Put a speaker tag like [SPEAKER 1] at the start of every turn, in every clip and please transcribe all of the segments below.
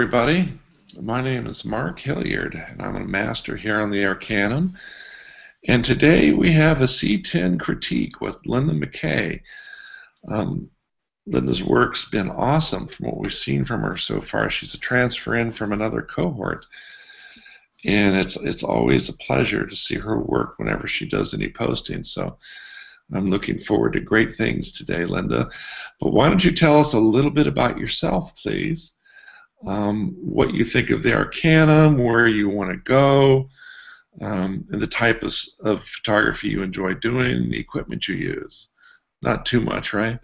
[SPEAKER 1] everybody. My name is Mark Hilliard, and I'm a master here on the Arcanum. And today we have a C10 critique with Lynda McKay. Lynda's work's been awesome from what we've seen from her so far. She's a transfer in from another cohort, and it's always a pleasure to see her work whenever she does any posting. So I'm looking forward to great things today, Lynda. But why don't you tell us a little bit about yourself, please? What you think of the Arcanum, where you want to go, and the type of photography you enjoy doing, and the equipment you use. Not too much, right?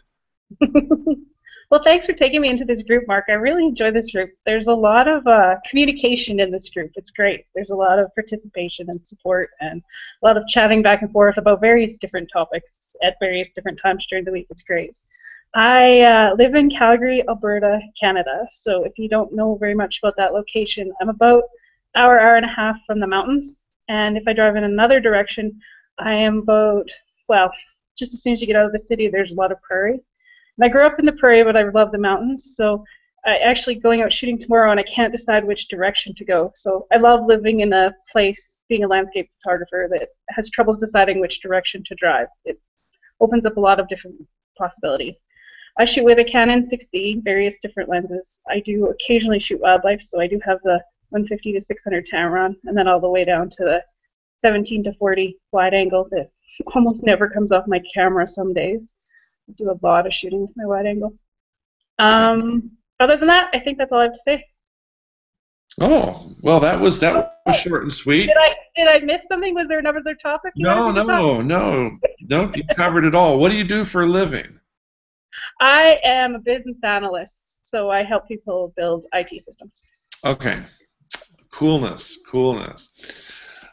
[SPEAKER 2] Well, thanks for taking me into this group, Mark. I really enjoy this group. There's a lot of communication in this group. It's great. There's a lot of participation and support and a lot of chatting back and forth about various different topics at various different times during the week. It's great. I live in Calgary, Alberta, Canada. So if you don't know very much about that location, I'm about an hour and a half from the mountains. And if I drive in another direction, I am about, well, just as soon as you get out of the city, there's a lot of prairie. And I grew up in the prairie, but I love the mountains. So I actually going out shooting tomorrow, and I can't decide which direction to go. So I love living in a place, being a landscape photographer, that has troubles deciding which direction to drive. It opens up a lot of different possibilities. I shoot with a Canon 6D, various different lenses. I do occasionally shoot wildlife, so I do have the 150 to 600 Tamron, and then all the way down to the 17 to 40 wide angle that almost never comes off my camera some days. I do a lot of shooting with my wide angle. Other than that, I think that's all I have to say.
[SPEAKER 1] Oh, well, that was short and sweet.
[SPEAKER 2] Did I miss something? Was there another topic?
[SPEAKER 1] No. You covered it all. What do you do for a living?
[SPEAKER 2] I am a business analyst, so I help people build IT systems.
[SPEAKER 1] Okay. Coolness.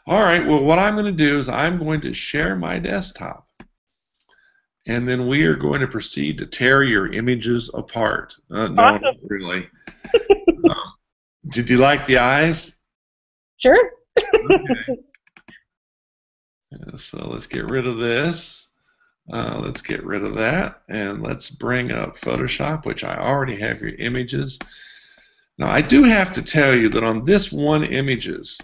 [SPEAKER 1] All right, well, what I'm going to do is I'm going to share my desktop, and then we are going to proceed to tear your images apart.
[SPEAKER 2] Awesome.
[SPEAKER 1] No, not really. Did you like the eyes?
[SPEAKER 2] Sure.
[SPEAKER 1] Okay. So let's get rid of this. Let's get rid of that, and let's bring up Photoshop, which I already have your images. Now, I do have to tell you that on this one image is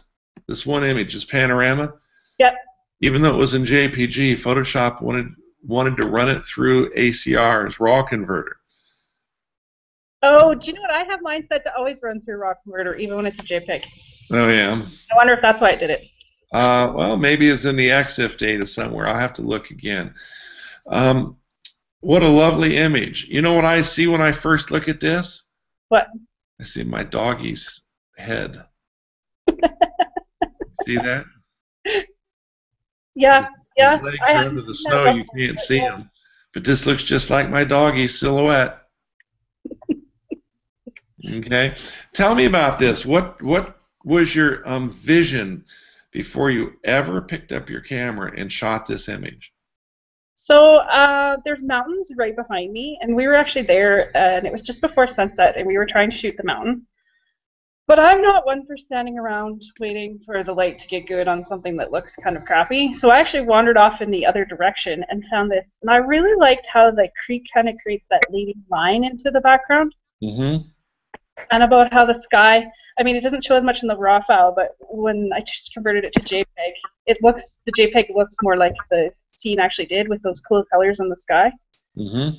[SPEAKER 1] panorama.
[SPEAKER 2] Yep.
[SPEAKER 1] Even though it was in JPG, Photoshop wanted to run it through ACR's RAW converter.
[SPEAKER 2] Oh, do you know what? I have mine set to always run through RAW converter, even when it's a JPEG.
[SPEAKER 1] Oh, yeah.
[SPEAKER 2] I wonder if that's why it did it.
[SPEAKER 1] Well, maybe it's in the EXIF data somewhere. I'll have to look again. What a lovely image. You know what I see when I first look at this?
[SPEAKER 2] What?
[SPEAKER 1] I see my doggy's head. See that?
[SPEAKER 2] Yeah.
[SPEAKER 1] His legs are under the snow. You can't see him. But this looks just like my doggy's silhouette. Okay. Tell me about this. What was your vision before you ever picked up your camera and shot this image?
[SPEAKER 2] So there's mountains right behind me, and we were actually there, and it was just before sunset, and we were trying to shoot the mountain. But I'm not one for standing around waiting for the light to get good on something that looks kind of crappy. So I actually wandered off in the other direction and found this, and I really liked how the creek kind of creates that leading line into the background.
[SPEAKER 1] Mm-hmm.
[SPEAKER 2] And about how the sky, I mean, it doesn't show as much in the raw file, but when I just converted it to JPEG, the JPEG looks more like the scene actually did with those cool colors in the sky.
[SPEAKER 1] Mm-hmm.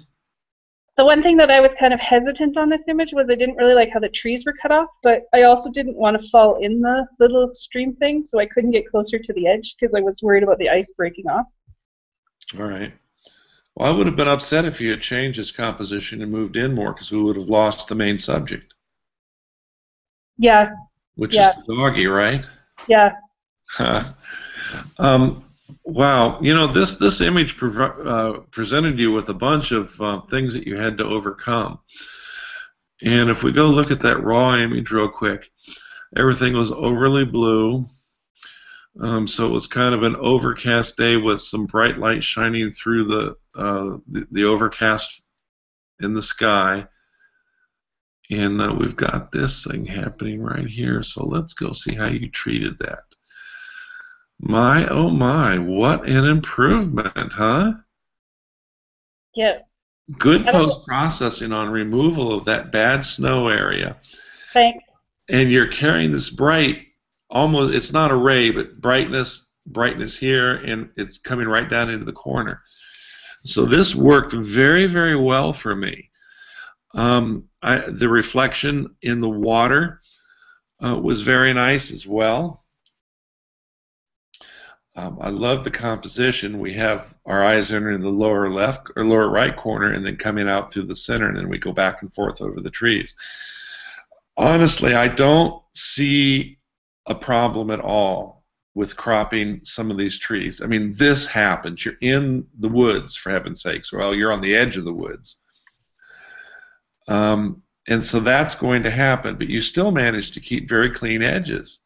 [SPEAKER 2] The one thing that I was kind of hesitant on this image was I didn't really like how the trees were cut off, but I also didn't want to fall in the little stream thing, so I couldn't get closer to the edge because I was worried about the ice breaking off.
[SPEAKER 1] All right. Well, I would have been upset if you had changed its composition and moved in more, because we would have lost the main subject.
[SPEAKER 2] Yeah.
[SPEAKER 1] Which is the doggy, right?
[SPEAKER 2] Yeah.
[SPEAKER 1] Wow, you know, this image presented you with a bunch of things that you had to overcome. And if we go look at that raw image real quick, everything was overly blue. So it was kind of an overcast day with some bright light shining through the overcast in the sky. And we've got this thing happening right here. So let's go see how you treated that. My, oh my, what an improvement, huh?
[SPEAKER 2] Yeah.
[SPEAKER 1] Good post-processing on removal of that bad snow area.
[SPEAKER 2] Thanks.
[SPEAKER 1] and you're carrying this bright, almost, it's not a ray, but brightness here, and it's coming right down into the corner. So this worked very, very well for me. The reflection in the water was very nice as well. I love the composition. We have our eyes entering the lower left or lower right corner and then coming out through the center, and then we go back and forth over the trees. Honestly, I don't see a problem at all with cropping some of these trees. I mean, this happens. You're in the woods, for heaven's sakes. Well, you're on the edge of the woods. And so that's going to happen, but you still manage to keep very clean edges.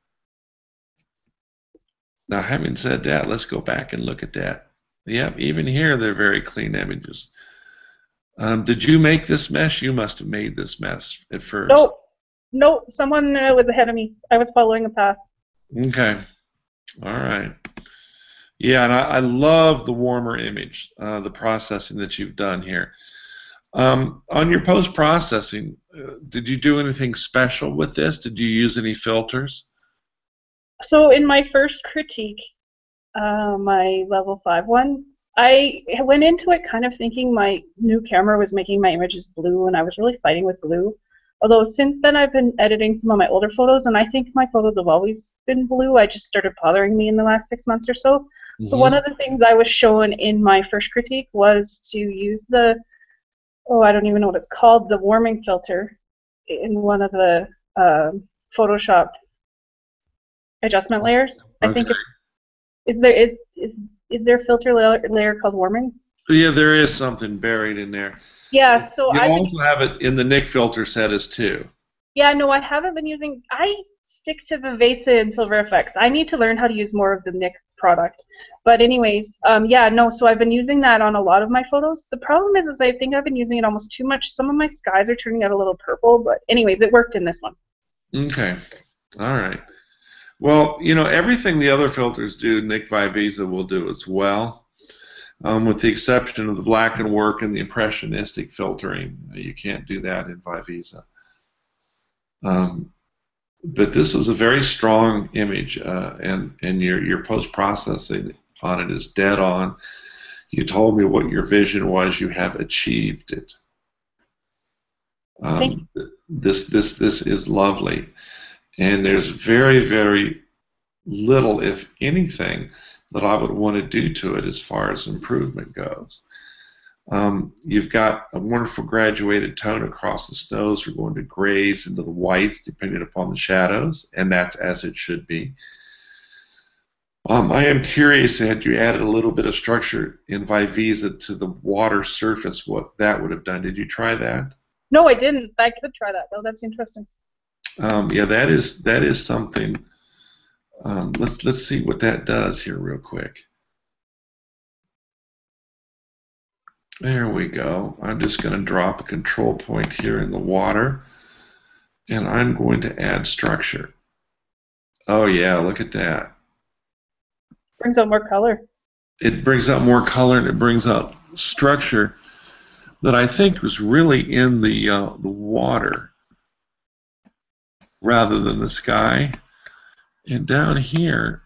[SPEAKER 1] Now, having said that, let's go back and look at that. Yep, even here they're very clean images. Did you make this mess? You must have made this mess at first.
[SPEAKER 2] No, someone was ahead of me. I was following a path.
[SPEAKER 1] Okay, all right. Yeah, and I love the warmer image, the processing that you've done here. On your post-processing, did you do anything special with this? Did you use any filters?
[SPEAKER 2] So in my first critique, my level 5 one, I went into it kind of thinking my new camera was making my images blue, and I was really fighting with blue. Although since then I've been editing some of my older photos, and I think my photos have always been blue. I just started bothering me in the last 6 months or so. Mm-hmm. So one of the things I was shown in my first critique was to use the, I don't even know what it's called, the warming filter in one of the Photoshop adjustment layers. Okay. I think is there a filter layer called warming?
[SPEAKER 1] Yeah, there is something buried in there.
[SPEAKER 2] Yeah, so
[SPEAKER 1] you also have it in the Nik filter settings too.
[SPEAKER 2] Yeah, no, I haven't been using. I stick to Vivesa and Silver FX. I need to learn how to use more of the Nik product. But anyways, yeah, no. So I've been using that on a lot of my photos. The problem is I think I've been using it almost too much. Some of my skies are turning out a little purple, but anyways, it worked in this one.
[SPEAKER 1] Okay, all right. Well, you know, everything the other filters do, Nik Vivesa will do as well. With the exception of the black and work and the impressionistic filtering. You can't do that in Vivesa. But this is a very strong image, and your post-processing on it is dead on. You told me what your vision was. You have achieved it. This is lovely, and there's very, very little, if anything, that I would want to do to it as far as improvement goes. You've got a wonderful graduated tone across the snows. We're going to grays into the whites depending upon the shadows, and that's as it should be. I am curious, had you added a little bit of structure in Vivesa to the water surface, what that would have done. Did you try that?
[SPEAKER 2] No, I didn't. I could try that, though. That's interesting.
[SPEAKER 1] Yeah, that is something. Let's see what that does here real quick. There we go. I'm just going to drop a control point here in the water, and I'm going to add structure. Oh yeah, look at that.
[SPEAKER 2] Brings out more color.
[SPEAKER 1] It brings out more color, and it brings out structure that I think was really in the water rather than the sky. And down here,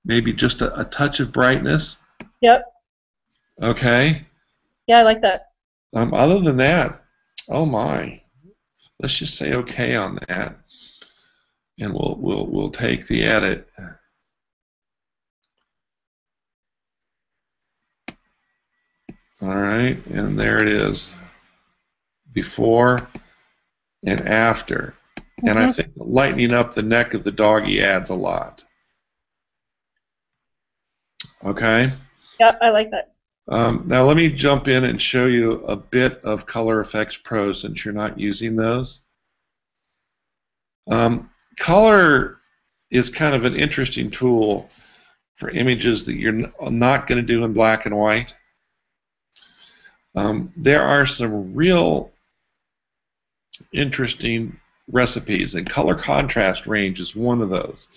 [SPEAKER 1] maybe just a touch of brightness.
[SPEAKER 2] Yep.
[SPEAKER 1] Okay.
[SPEAKER 2] Yeah, I like that.
[SPEAKER 1] Other than that, oh my, let's just say okay on that, and we'll take the edit. All right, and there it is, before and after. And I think lightening up the neck of the doggy adds a lot. Okay?
[SPEAKER 2] Yep, I like that.
[SPEAKER 1] Now let me jump in and show you a bit of Color Effects Pro since you're not using those. Color is kind of an interesting tool for images that you're not going to do in black and white. There are some real interesting recipes, and color contrast range is one of those.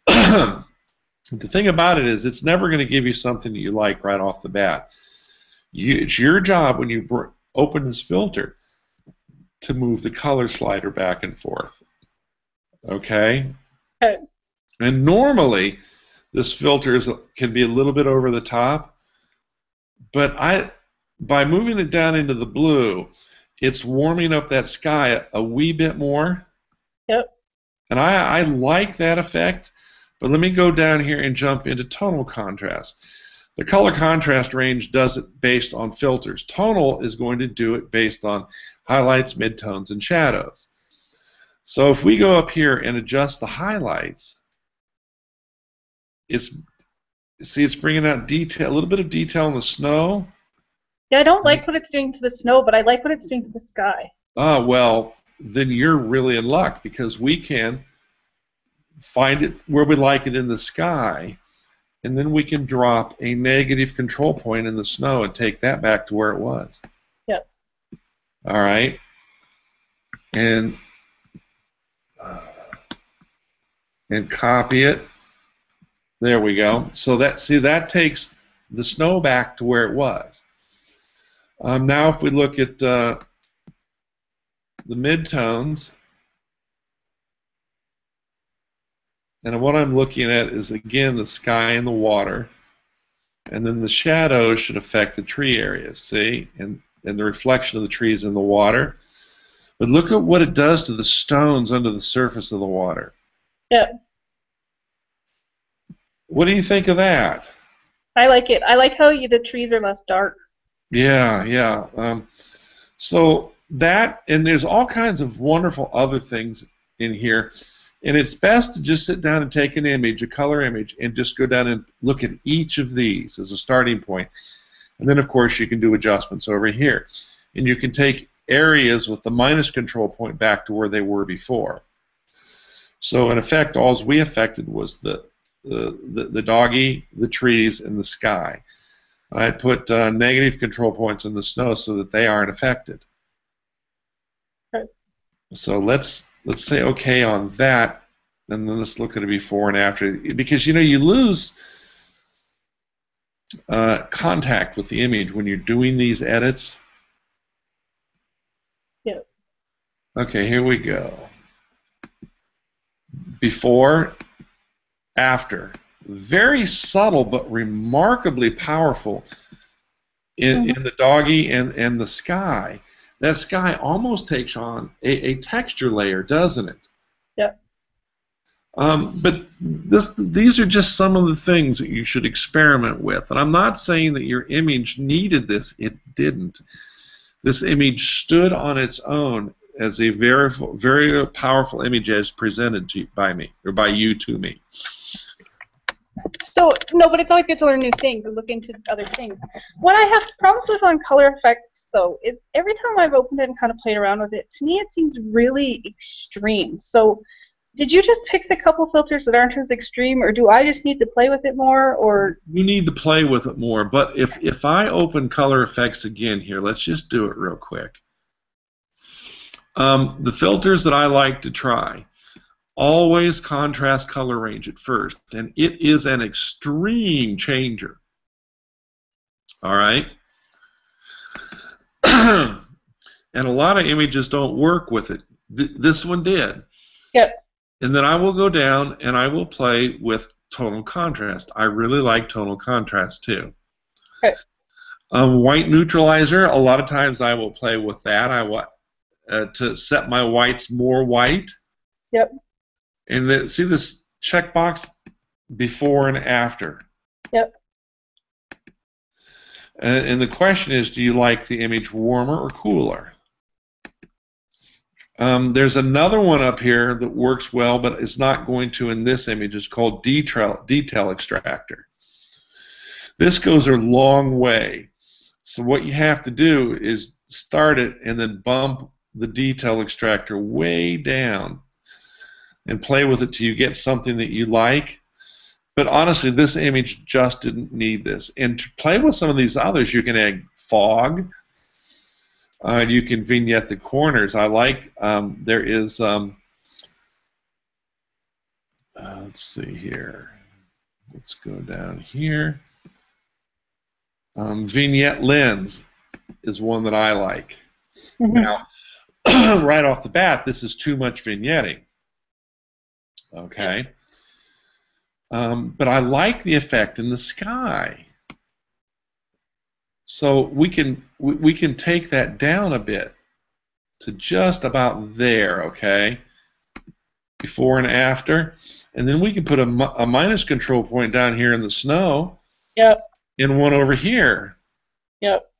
[SPEAKER 1] The thing about it is it's never going to give you something that you like right off the bat. It's your job when you open this filter to move the color slider back and forth. Okay?
[SPEAKER 2] Okay.
[SPEAKER 1] And normally, this filter can be a little bit over the top, but by moving it down into the blue, it's warming up that sky a wee bit more.
[SPEAKER 2] Yep.
[SPEAKER 1] And I like that effect, but let me go down here and jump into tonal contrast. The color contrast range does it based on filters. Tonal is going to do it based on highlights, midtones, and shadows. So if we go up here and adjust the highlights, it's bringing out detail, a little bit of detail in the snow.
[SPEAKER 2] Yeah, I don't like what it's doing to the snow, but I like what it's doing to the sky.
[SPEAKER 1] Ah, well, then you're really in luck, because we can find it where we like it in the sky, and then we can drop a negative control point in the snow and take that back to where it was.
[SPEAKER 2] Yep.
[SPEAKER 1] All right. And copy it. There we go. So that takes the snow back to where it was. Now if we look at the midtones, and what I'm looking at is, again, the sky and the water, and then the shadows should affect the tree areas, see, and the reflection of the trees in the water. But look at what it does to the stones under the surface of the water.
[SPEAKER 2] Yeah.
[SPEAKER 1] What do you think of that?
[SPEAKER 2] I like it. I like how the trees are less dark.
[SPEAKER 1] Yeah, yeah. So that, and there's all kinds of wonderful other things in here, and it's best to just sit down and take an image, a color image, and just go down and look at each of these as a starting point. And then, of course, you can do adjustments over here. And you can take areas with the minus control point back to where they were before. So, in effect, all we affected was the doggy, the trees, and the sky. I put negative control points in the snow so that they aren't affected.
[SPEAKER 2] Okay.
[SPEAKER 1] So let's say okay on that, and then let's look at it before and after, because you lose contact with the image when you're doing these edits.
[SPEAKER 2] Yeah.
[SPEAKER 1] Okay, here we go. Before, after. Very subtle but remarkably powerful in the doggy and the sky. That sky almost takes on a texture layer, doesn't it?
[SPEAKER 2] Yeah.
[SPEAKER 1] But these are just some of the things that you should experiment with. And I'm not saying that your image needed this. It didn't. This image stood on its own as a very, very powerful image as presented by me, or by you to me.
[SPEAKER 2] So, no, but it's always good to learn new things and look into other things. What I have problems with on color effects, though, is every time I've opened it and kind of played around with it, to me it seems really extreme. So, did you just pick the couple filters that aren't as extreme, or do I just need to play with it more? Or
[SPEAKER 1] you need to play with it more. But if I open color effects again here, let's just do it real quick. The filters that I like to try. Always contrast color range at first, and it is an extreme changer. All right? And a lot of images don't work with it. This one did.
[SPEAKER 2] Yep.
[SPEAKER 1] And then I will go down and I will play with tonal contrast. I really like tonal contrast too.
[SPEAKER 2] Okay.
[SPEAKER 1] White neutralizer, a lot of times I will play with that. I want to set my whites more white.
[SPEAKER 2] Yep.
[SPEAKER 1] And see this checkbox before and after.
[SPEAKER 2] Yep.
[SPEAKER 1] And the question is, do you like the image warmer or cooler? There's another one up here that works well, but it's not going to in this image. It's called detail extractor. This goes a long way. So what you have to do is start it and then bump the detail extractor way down and play with it till you get something that you like. But honestly, this image just didn't need this. And to play with some of these others, you can add fog. You can vignette the corners. I like, there is, let's see here. Let's go down here. Vignette lens is one that I like.
[SPEAKER 2] Mm-hmm.
[SPEAKER 1] Now, right off the bat, this is too much vignetting. Okay. But I like the effect in the sky. So we can take that down a bit to just about there, okay? Before and after. And then we can put a minus control point down here in the snow.
[SPEAKER 2] Yep.
[SPEAKER 1] And one over here.
[SPEAKER 2] Yep.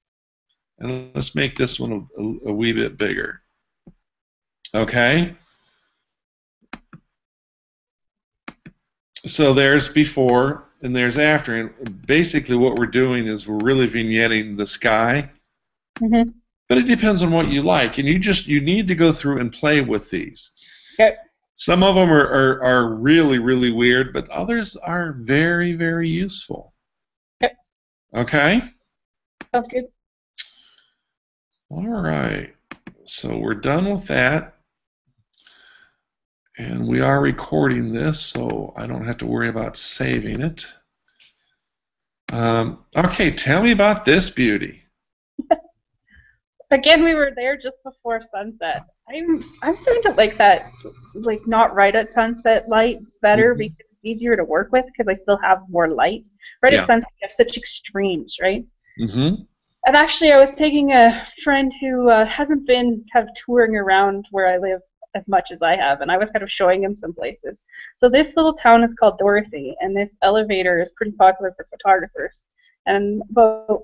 [SPEAKER 1] And let's make this one a wee bit bigger. Okay? So there's before and there's after. And basically what we're doing is we're really vignetting the sky.
[SPEAKER 2] Mm-hmm.
[SPEAKER 1] But it depends on what you like. And you need to go through and play with these.
[SPEAKER 2] Okay.
[SPEAKER 1] Some of them are really, really weird, but others are very, very useful.
[SPEAKER 2] Okay.
[SPEAKER 1] Okay?
[SPEAKER 2] Sounds good.
[SPEAKER 1] All right. So we're done with that. And we are recording this, so I don't have to worry about saving it. Okay, tell me about this beauty.
[SPEAKER 2] Again, we were there just before sunset. I'm starting to like that, like not right at sunset light better because it's easier to work with because I still have more light. Right at sunset, you have such extremes, right?
[SPEAKER 1] Mm-hmm.
[SPEAKER 2] And actually, I was taking a friend who hasn't been kind of touring around where I live as much as I have, and I was kind of showing him some places. So this little town is called Dorothy, and this elevator is pretty popular for photographers. And about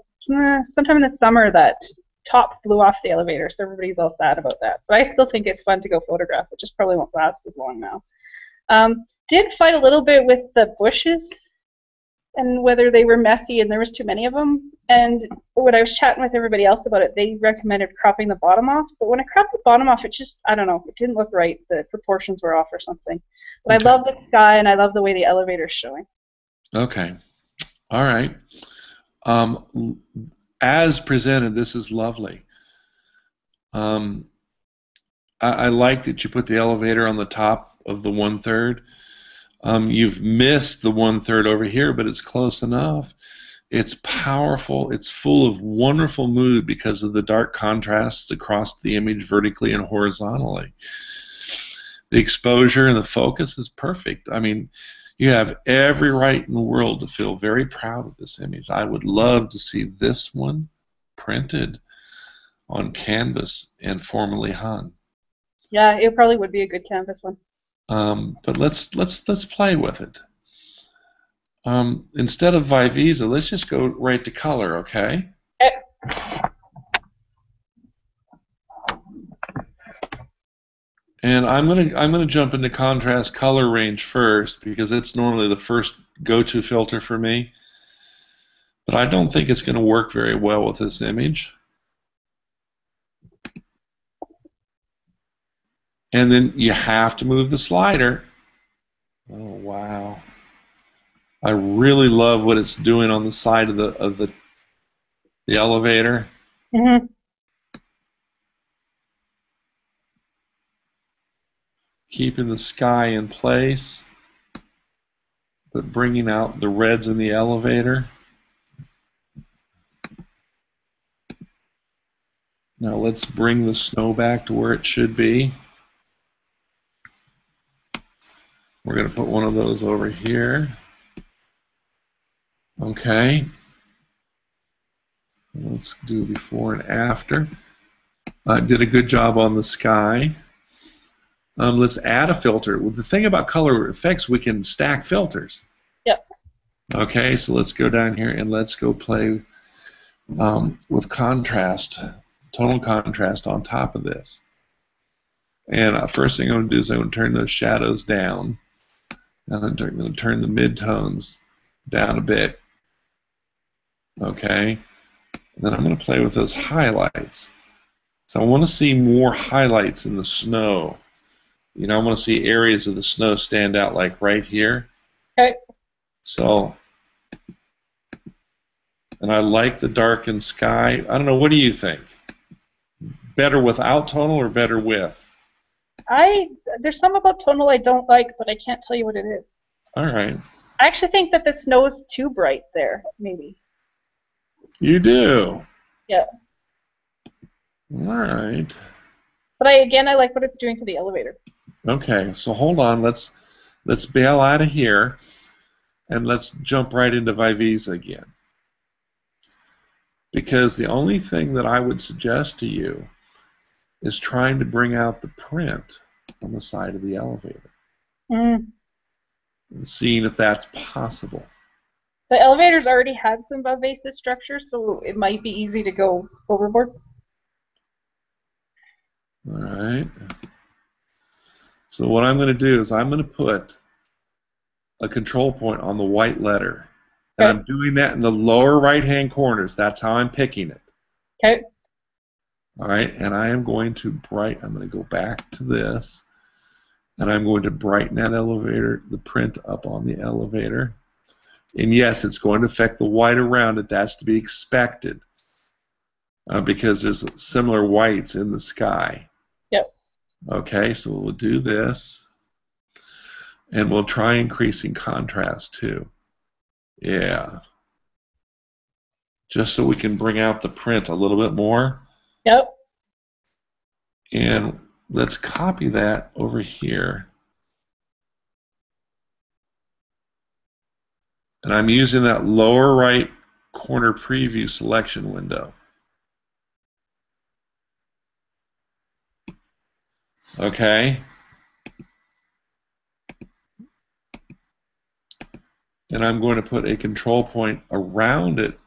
[SPEAKER 2] sometime in the summer, that top flew off the elevator, so everybody's all sad about that. But I still think it's fun to go photograph. It just probably won't last as long now. Did fight a little bit with the bushes and whether they were messy and there was too many of them. And when I was chatting with everybody else about it, they recommended cropping the bottom off. But when I cropped the bottom off, it just, I don't know, it didn't look right. The proportions were off or something. But okay. I love the sky and I love the way the elevator's showing.
[SPEAKER 1] Okay. All right. As presented, this is lovely. I like that you put the elevator on the top of the 1/3. You've missed the 1/3 over here, but it's close enough. It's powerful. It's full of wonderful mood because of the dark contrasts across the image vertically and horizontally. The exposure and the focus is perfect. I mean, you have every right in the world to feel very proud of this image. I would love to see this one printed on canvas and formally hung.
[SPEAKER 2] Yeah, it probably would be a good canvas one.
[SPEAKER 1] But let's play with it. Instead of Vivisa, let's just go right to color, okay?
[SPEAKER 2] Okay.
[SPEAKER 1] And I'm gonna jump into contrast color range first because it's normally the first go-to filter for me. But I don't think it's going to work very well with this image. And then you have to move the slider. Oh wow! I really love what it's doing on the side of the elevator.
[SPEAKER 2] Mm-hmm.
[SPEAKER 1] Keeping the sky in place, but bringing out the reds in the elevator. Now let's bring the snow back to where it should be. We're going to put one of those over here. Okay. Let's do before and after. I did a good job on the sky. Let's add a filter. Well, the thing about color effects, we can stack filters.
[SPEAKER 2] Yep.
[SPEAKER 1] Okay, so let's go down here and let's go play with contrast, tonal contrast on top of this. And first thing I'm going to do is I'm going to turn those shadows down. And I'm going to turn the midtones down a bit. Okay. And then I'm going to play with those highlights. So I want to see more highlights in the snow. You know, I want to see areas of the snow stand out like right here.
[SPEAKER 2] Okay.
[SPEAKER 1] So, and I like the darkened sky. I don't know, what do you think? Better without tonal or better with?
[SPEAKER 2] There's some about tonal I don't like, but I can't tell you what it is.
[SPEAKER 1] All right.
[SPEAKER 2] I actually think that the snow is too bright there, maybe.
[SPEAKER 1] You do?
[SPEAKER 2] Yeah.
[SPEAKER 1] All right.
[SPEAKER 2] But I like what it's doing to the elevator.
[SPEAKER 1] Okay, so hold on. Let's bail out of here, and let's jump right into Vivisa again. Because the only thing that I would suggest to you is trying to bring out the print on the side of the elevator
[SPEAKER 2] Mm.
[SPEAKER 1] and seeing if that's possible.
[SPEAKER 2] The elevators already had some Vivasa structure, so it might be easy to go overboard.
[SPEAKER 1] All right. So what I'm going to do is I'm going to put a control point on the white letter. And
[SPEAKER 2] Okay.
[SPEAKER 1] I'm doing that in the lower right-hand corners. That's how I'm picking it.
[SPEAKER 2] Okay.
[SPEAKER 1] All right, and I am going to I'm going to go back to this, and I'm going to brighten that elevator, the print up on the elevator. And yes, it's going to affect the white around it. That's to be expected because there's similar whites in the sky.
[SPEAKER 2] Yep.
[SPEAKER 1] Okay, so we'll do this, and we'll try increasing contrast too. Yeah. Just so we can bring out the print a little bit more.
[SPEAKER 2] Yep.
[SPEAKER 1] And let's copy that over here. And I'm using that lower right corner preview selection window. Okay. And I'm going to put a control point around it.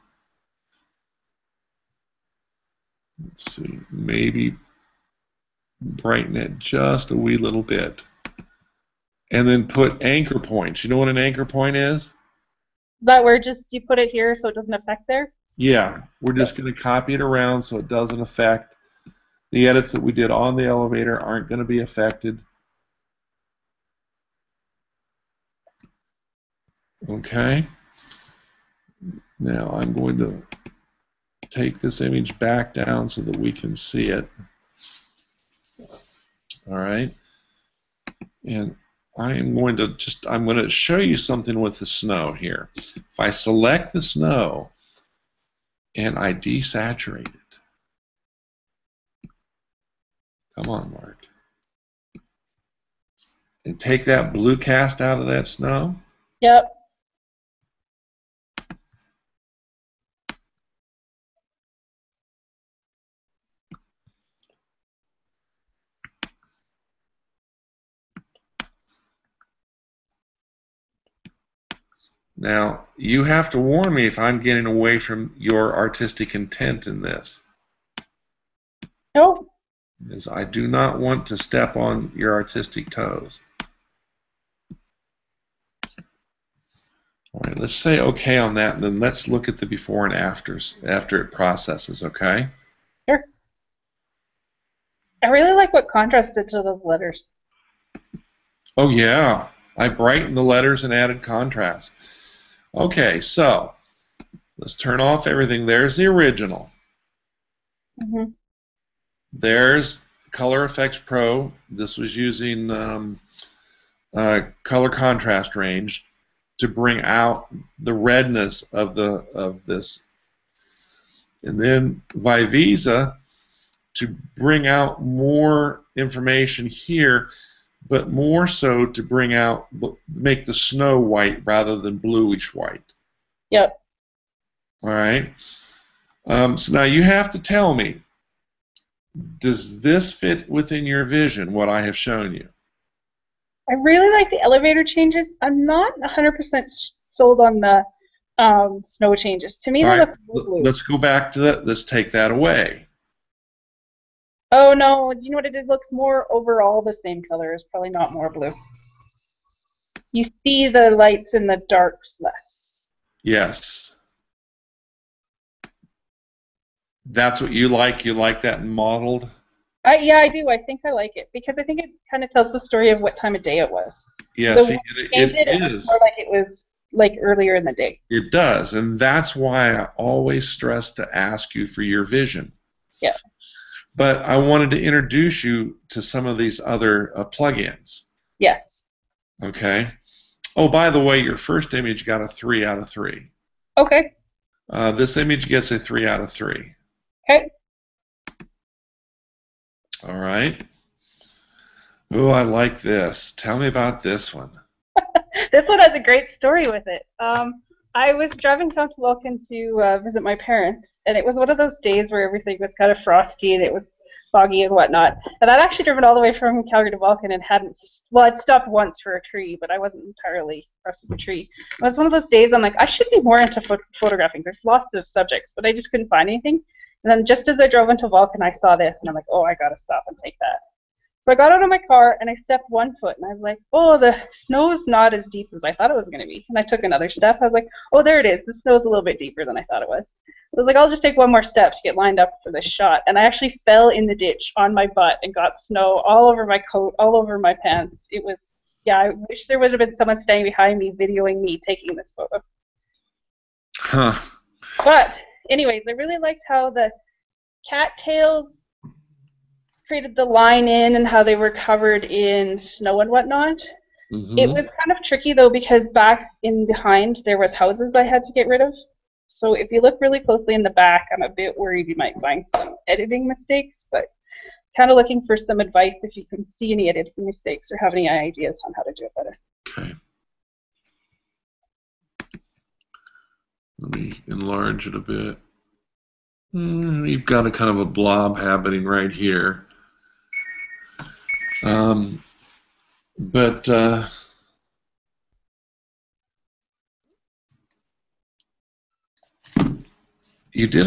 [SPEAKER 1] Let's see, maybe brighten it just a wee little bit. And then put anchor points. You know what an anchor point is?
[SPEAKER 2] Is that where just you put it here so it doesn't affect there?
[SPEAKER 1] Yeah, we're just going to copy it around so it doesn't affect. The edits that we did on the elevator aren't going to be affected. Okay. Now I'm going to take this image back down so that we can see it. All right. And I'm going to show you something with the snow here. If I select the snow and I desaturate it. Come on, Mark. And take that blue cast out of that snow.
[SPEAKER 2] Yep.
[SPEAKER 1] Now, you have to warn me if I'm getting away from your artistic intent in this.
[SPEAKER 2] Nope.
[SPEAKER 1] Because I do not want to step on your artistic toes. All right, let's say okay on that, and then let's look at the before and afters after it processes, okay?
[SPEAKER 2] Sure. I really like what contrast did to those letters.
[SPEAKER 1] Oh, yeah. I brightened the letters and added contrast. Okay, so let's turn off everything. There's the original.
[SPEAKER 2] Mm-hmm.
[SPEAKER 1] There's Color Effects Pro. This was using color contrast range to bring out the redness of this. And then Vivisa to bring out more information here, but more so to bring out, make the snow white rather than bluish white.
[SPEAKER 2] Yep.
[SPEAKER 1] All right. So now you have to tell me, does this fit within your vision, what I have shown you?
[SPEAKER 2] I really like the elevator changes. I'm not 100% sold on the snow changes. To me,
[SPEAKER 1] All
[SPEAKER 2] they
[SPEAKER 1] right.
[SPEAKER 2] look blue.
[SPEAKER 1] Let's go back to that. Let's take that away.
[SPEAKER 2] Oh no, you know what? It looks more overall the same color. It's probably not more blue. You see the lights in the darks less.
[SPEAKER 1] Yes. That's what you like? You like that modeled?
[SPEAKER 2] Yeah, I do. I think I like it because I think it kind of tells the story of what time of day it was.
[SPEAKER 1] Yeah, see, it
[SPEAKER 2] is more like it was like earlier in the day.
[SPEAKER 1] It does, and that's why I always stress to ask you for your vision.
[SPEAKER 2] Yeah.
[SPEAKER 1] But I wanted to introduce you to some of these other plugins.
[SPEAKER 2] Yes.
[SPEAKER 1] Okay. Oh, by the way, your first image got a 3 out of 3.
[SPEAKER 2] Okay.
[SPEAKER 1] This image gets a 3 out of 3.
[SPEAKER 2] Okay.
[SPEAKER 1] All right. Oh, I like this. Tell me about this one.
[SPEAKER 2] This one has a great story with it. I was driving down to Vulcan to visit my parents, and it was one of those days where everything was kind of frosty and it was foggy and whatnot. And I'd actually driven all the way from Calgary to Vulcan and I'd stopped once for a tree, but I wasn't entirely impressed with the tree. It was one of those days I'm like, I should be more into photographing. There's lots of subjects, but I just couldn't find anything. And then just as I drove into Vulcan, I saw this, and I'm like, oh, I gotta stop and take that. So I got out of my car and I stepped 1 foot and I was like, oh, the snow's not as deep as I thought it was going to be. And I took another step. I was like, oh, there it is. The snow's a little bit deeper than I thought it was. So I was like, I'll just take one more step to get lined up for this shot. And I actually fell in the ditch on my butt and got snow all over my coat, all over my pants. It was, yeah, I wish there would have been someone standing behind me videoing me taking this photo.
[SPEAKER 1] Huh.
[SPEAKER 2] But anyways, I really liked how the cattails created the line in and how they were covered in snow and whatnot.
[SPEAKER 1] Mm-hmm.
[SPEAKER 2] It was kind of tricky though because back in behind there was houses I had to get rid of. So if you look really closely in the back, I'm a bit worried you might find some editing mistakes, but kind of looking for some advice if you can see any editing mistakes or have any ideas on how to do it better.
[SPEAKER 1] Okay. Let me enlarge it a bit. You've got a kind of a blob happening right here. But you did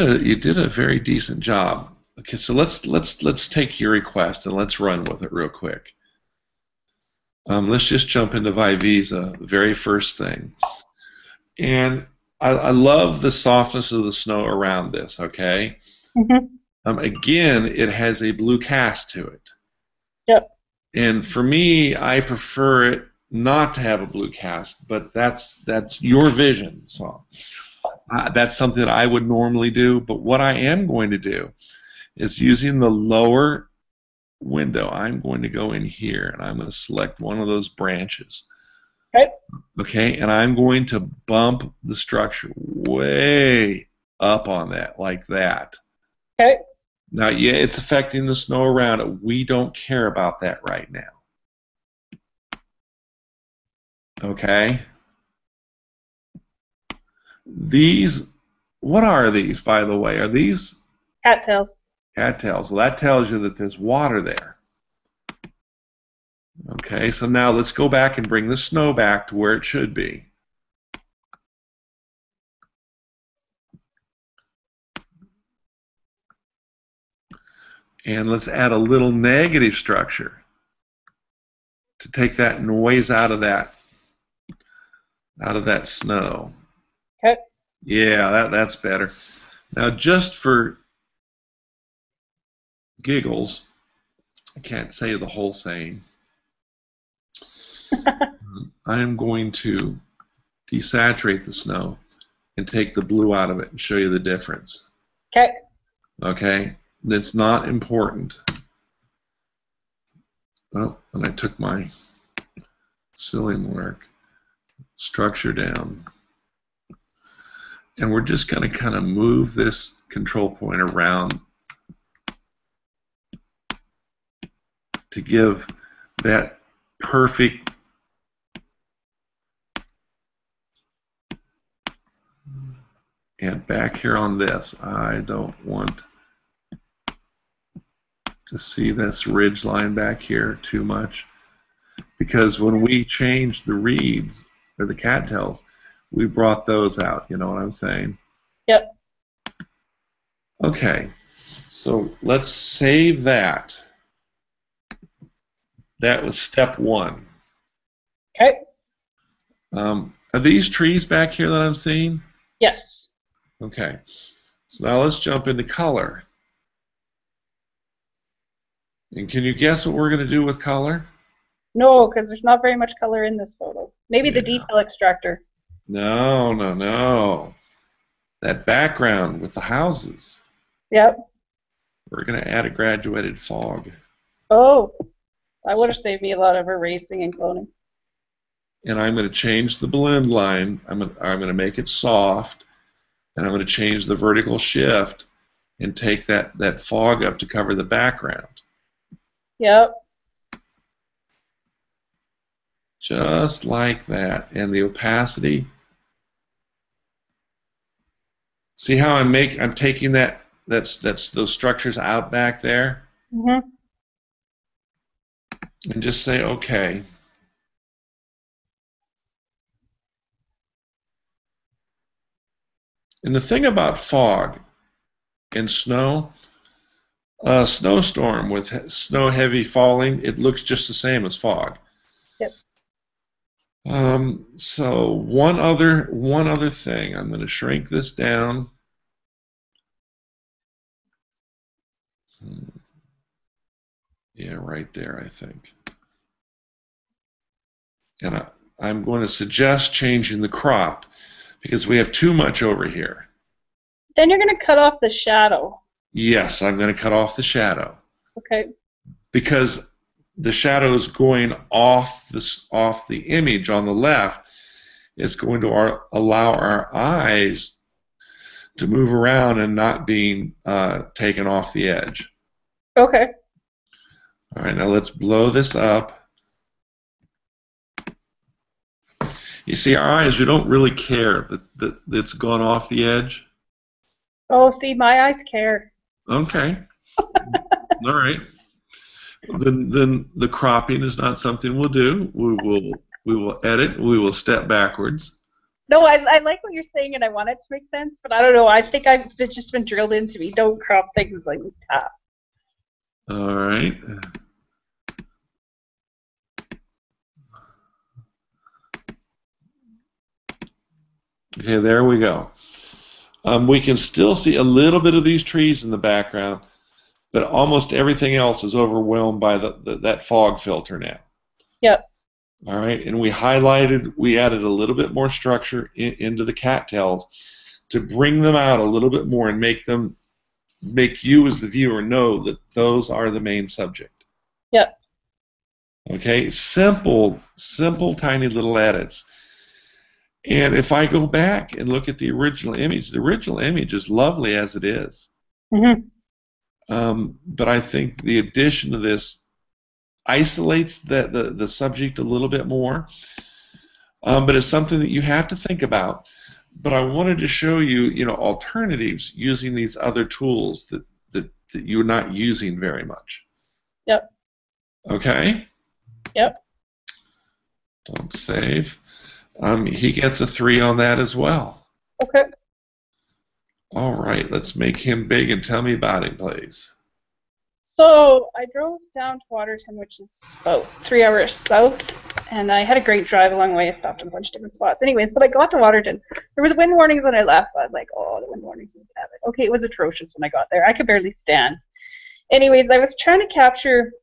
[SPEAKER 1] a very decent job. Okay, so let's take your request and let's run with it real quick. Let's just jump into Vivisa, the very first thing. And I love the softness of the snow around this. Okay.
[SPEAKER 2] Mm-hmm.
[SPEAKER 1] Again, it has a blue cast to it.
[SPEAKER 2] Yep.
[SPEAKER 1] And for me, I prefer it not to have a blue cast, but that's your vision. So that's something that I would normally do. But what I am going to do is using the lower window, I'm going to go in here and I'm going to select one of those branches.
[SPEAKER 2] Okay.
[SPEAKER 1] Okay, and I'm going to bump the structure way up on that, like that.
[SPEAKER 2] Okay.
[SPEAKER 1] Now, yeah, it's affecting the snow around it. We don't care about that right now. Okay? These, what are these, by the way? Are these?
[SPEAKER 2] Cattails.
[SPEAKER 1] Cattails. Well, that tells you that there's water there. Okay, so now let's go back and bring the snow back to where it should be. And let's add a little negative structure to take that noise out of that snow.
[SPEAKER 2] Okay.
[SPEAKER 1] Yeah, that's better. Now, just for giggles, I can't say the whole saying. I am going to desaturate the snow and take the blue out of it and show you the difference.
[SPEAKER 2] Okay.
[SPEAKER 1] Okay? It's not important. Oh, and I took my silly mark structure down. And we're just going to kind of move this control point around to give that perfect and back here on this, I don't want to see this ridge line back here too much, because when we changed the reeds or the cattails, we brought those out. You know what I'm saying?
[SPEAKER 2] Yep.
[SPEAKER 1] Okay, so let's save that. That was step one.
[SPEAKER 2] Okay.
[SPEAKER 1] Are these trees back here that I'm seeing?
[SPEAKER 2] Yes.
[SPEAKER 1] Okay, so now let's jump into color. And can you guess what we're going to do with color?
[SPEAKER 2] No, because there's not very much color in this photo. Maybe the detail extractor.
[SPEAKER 1] No, no, no. That background with the houses.
[SPEAKER 2] Yep.
[SPEAKER 1] We're going to add a graduated fog.
[SPEAKER 2] Oh, that would have saved me a lot of erasing and cloning.
[SPEAKER 1] And I'm going to change the blend line. I'm going to make it soft, and I'm going to change the vertical shift and take that fog up to cover the background.
[SPEAKER 2] Yep.
[SPEAKER 1] Just like that. And the opacity. See how I'm taking that's those structures out back there,
[SPEAKER 2] Mhm.
[SPEAKER 1] and just say okay. And the thing about fog and snow, a snowstorm with snow heavy falling, it looks just the same as fog.
[SPEAKER 2] Yep.
[SPEAKER 1] So one other thing, I'm going to shrink this down. Yeah, right there, I think. And I'm going to suggest changing the crop because we have too much over here.
[SPEAKER 2] Then you're going to cut off the shadow.
[SPEAKER 1] Yes, I'm going to cut off the shadow
[SPEAKER 2] Okay.
[SPEAKER 1] because the shadow is going off the image on the left. It's going to allow our eyes to move around and not being taken off the edge.
[SPEAKER 2] Okay.
[SPEAKER 1] All right, now let's blow this up. You see, our eyes, we don't really care that it's gone off the edge.
[SPEAKER 2] Oh, see, my eyes care.
[SPEAKER 1] Okay. All right. Then the cropping is not something we'll do. We will edit. We will step backwards.
[SPEAKER 2] No, I like what you're saying, and I want it to make sense, but I don't know. I think it's just been drilled into me. Don't crop things like that.
[SPEAKER 1] All right. Okay, there we go. We can still see a little bit of these trees in the background, but almost everything else is overwhelmed by that fog filter now.
[SPEAKER 2] Yep.
[SPEAKER 1] All right, and we added a little bit more structure into the cattails to bring them out a little bit more and make you as the viewer know that those are the main subject.
[SPEAKER 2] Yep.
[SPEAKER 1] Okay, simple, tiny little edits. And if I go back and look at the original image is lovely as it is.
[SPEAKER 2] Mm-hmm.
[SPEAKER 1] But I think the addition of this isolates the subject a little bit more. But it's something that you have to think about. But I wanted to show you, alternatives using these other tools that you're not using very much.
[SPEAKER 2] Yep.
[SPEAKER 1] Okay?
[SPEAKER 2] Yep.
[SPEAKER 1] Don't save. He gets a 3 on that as well.
[SPEAKER 2] Okay.
[SPEAKER 1] All right, let's make him big and tell me about him, please.
[SPEAKER 2] So I drove down to Waterton, which is about 3 hours south, and I had a great drive along the way. I stopped in a bunch of different spots. Anyways, but I got to Waterton. There was wind warnings when I left. I was like, oh, the wind warnings would have it. Okay, it was atrocious when I got there. I could barely stand. Anyways, I was trying to capture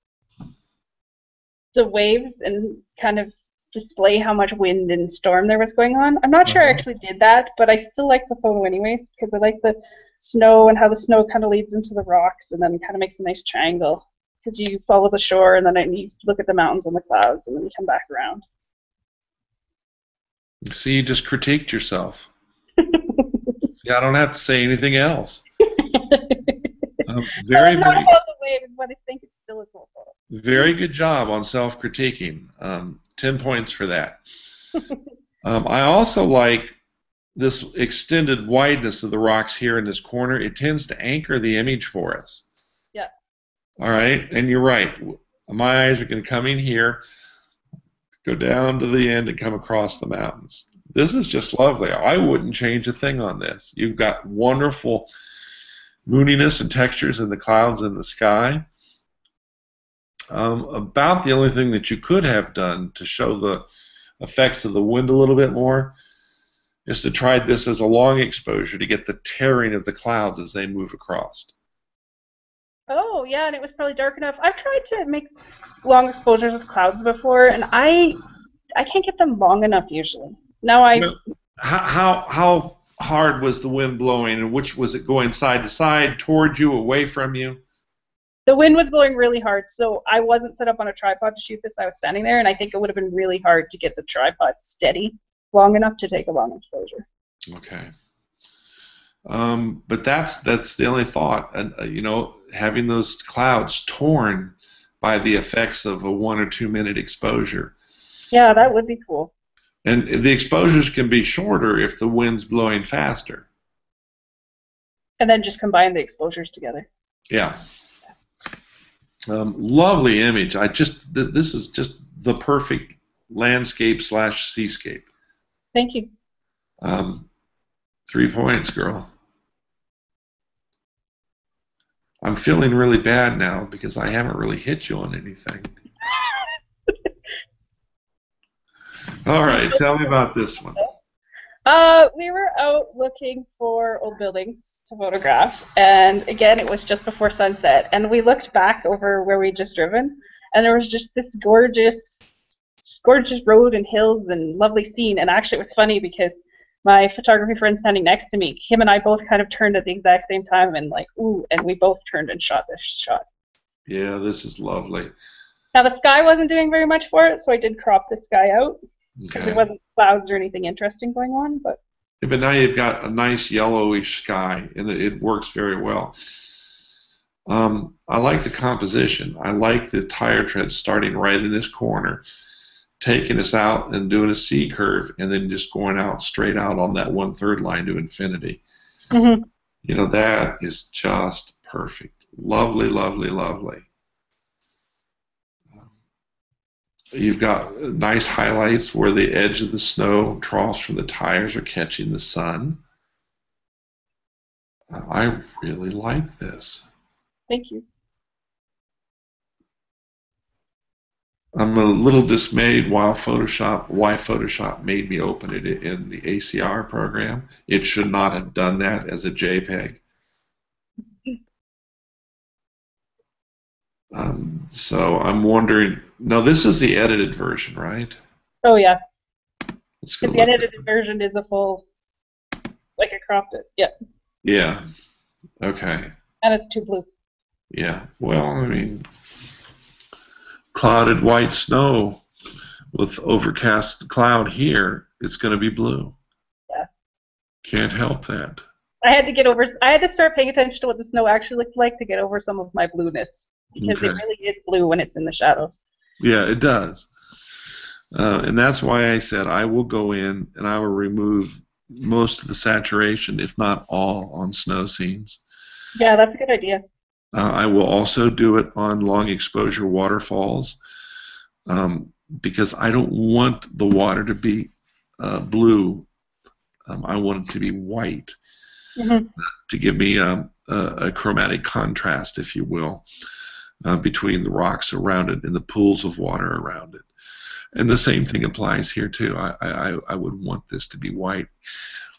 [SPEAKER 2] the waves and kind of display how much wind and storm there was going on. I'm not sure I actually did that, but I still like the photo anyways because I like the snow and how the snow kind of leads into the rocks and then kind of makes a nice triangle because you follow the shore and then it needs to look at the mountains and the clouds and then you come back around.
[SPEAKER 1] See, you just critiqued yourself. See, I don't have to say anything else. Very,
[SPEAKER 2] I'm not
[SPEAKER 1] very,
[SPEAKER 2] about the wind, but I think it's still a cool photo.
[SPEAKER 1] very good job on self-critiquing. 10 points for that. I also like this extended wideness of the rocks here in this corner. It tends to anchor the image for us.
[SPEAKER 2] Yeah.
[SPEAKER 1] All right, and you're right. My eyes are going to come in here, go down to the end, and come across the mountains. This is just lovely. I wouldn't change a thing on this. You've got wonderful mooniness and textures in the clouds in the sky. About the only thing that you could have done to show the effects of the wind a little bit more is to try this as a long exposure to get the tearing of the clouds as they move across.
[SPEAKER 2] Oh, yeah, and it was probably dark enough. I've tried to make long exposures with clouds before, and I can't get them long enough usually.
[SPEAKER 1] How hard was the wind blowing, and which was it going side to side, toward you, away from you?
[SPEAKER 2] The wind was blowing really hard, so I wasn't set up on a tripod to shoot this. I was standing there, and I think it would have been really hard to get the tripod steady long enough to take a long exposure.
[SPEAKER 1] Okay. But that's the only thought, and having those clouds torn by the effects of a 1 or 2 minute exposure.
[SPEAKER 2] Yeah, that would be cool.
[SPEAKER 1] And the exposures can be shorter if the wind's blowing faster.
[SPEAKER 2] And then just combine the exposures together.
[SPEAKER 1] Yeah. Lovely image. This is just the perfect landscape / seascape.
[SPEAKER 2] Thank you.
[SPEAKER 1] 3 points, girl. I'm feeling really bad now because I haven't really hit you on anything. All right, tell me about this one.
[SPEAKER 2] We were out looking for old buildings to photograph, and again, it was just before sunset, and we looked back over where we'd just driven, and there was just this gorgeous road and hills and lovely scene, and actually it was funny because my photography friend standing next to me, him and I both kind of turned at the exact same time and like, ooh, and we both turned and shot this shot.
[SPEAKER 1] Yeah, this is lovely.
[SPEAKER 2] Now the sky wasn't doing very much for it, so I did crop this guy out. Because there wasn't clouds or anything interesting going on, but.
[SPEAKER 1] Yeah, but now you've got a nice yellowish sky, and it works very well. I like the composition. I like the tire tread starting right in this corner, taking us out and doing a C curve, and then just going out straight out on that 1/3 line to infinity.
[SPEAKER 2] Mm-hmm.
[SPEAKER 1] You know, that is just perfect. Lovely, lovely, lovely. You've got nice highlights where the edge of the snow troughs from the tires are catching the sun. I really like this.
[SPEAKER 2] Thank you.
[SPEAKER 1] I'm a little dismayed why Photoshop made me open it in the ACR program. It should not have done that as a JPEG. So I'm wondering. No, this is the edited version, right?
[SPEAKER 2] Oh yeah.
[SPEAKER 1] Let's go.
[SPEAKER 2] The edited version is a full, like I cropped it. Yep.
[SPEAKER 1] Yeah. Okay.
[SPEAKER 2] And it's too blue.
[SPEAKER 1] Yeah. Well, I mean, clouded white snow with overcast cloud here, it's going to be blue.
[SPEAKER 2] Yeah.
[SPEAKER 1] Can't help that.
[SPEAKER 2] I had to start paying attention to what the snow actually looked like to get over some of my blueness. Because it really is blue when it's in the shadows.
[SPEAKER 1] Yeah, it does. And that's why I said I will go in and I will remove most of the saturation, if not all, on snow scenes.
[SPEAKER 2] Yeah, that's a good idea.
[SPEAKER 1] I will also do it on long exposure waterfalls because I don't want the water to be blue. I want it to be white to give me a chromatic contrast, if you will. Between the rocks around it and the pools of water around it. And the same thing applies here too. I would want this to be white.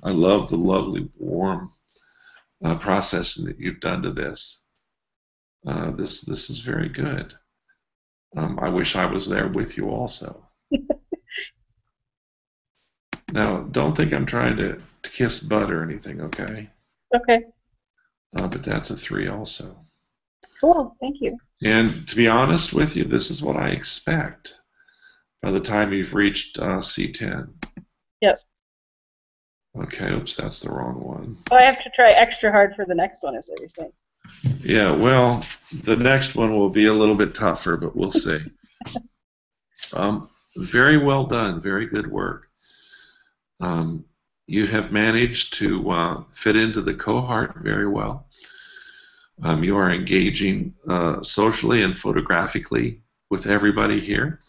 [SPEAKER 1] I love the lovely warm processing that you've done to this. This is very good. I wish I was there with you also. Now, don't think I'm trying to kiss butt or anything, okay?
[SPEAKER 2] Okay.
[SPEAKER 1] But that's a 3 also.
[SPEAKER 2] Cool, thank you.
[SPEAKER 1] And to be honest with you, this is what I expect by the time you've reached C10.
[SPEAKER 2] Yep.
[SPEAKER 1] Okay, oops, that's the wrong one.
[SPEAKER 2] Oh, I have to try extra hard for the next one, is what you're saying.
[SPEAKER 1] Yeah, well, the next one will be a little bit tougher, but we'll see. Very well done, very good work. You have managed to fit into the cohort very well. You are engaging socially and photographically with everybody here,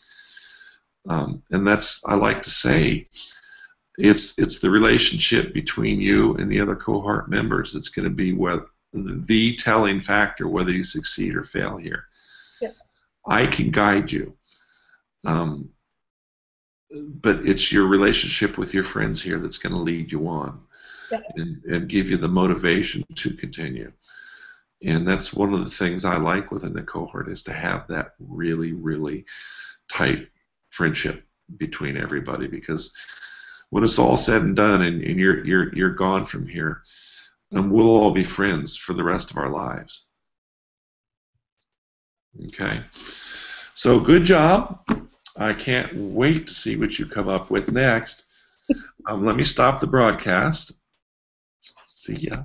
[SPEAKER 1] and that's, I like to say, it's the relationship between you and the other cohort members that's going to be the telling factor whether you succeed or fail here.
[SPEAKER 2] Yeah.
[SPEAKER 1] I can guide you, but it's your relationship with your friends here that's going to lead you on and give you the motivation to continue. And that's one of the things I like within the cohort, is to have that really, really tight friendship between everybody, because when it's all said and done and you're gone from here, we'll all be friends for the rest of our lives. Okay? So good job. I can't wait to see what you come up with next. Let me stop the broadcast. See ya.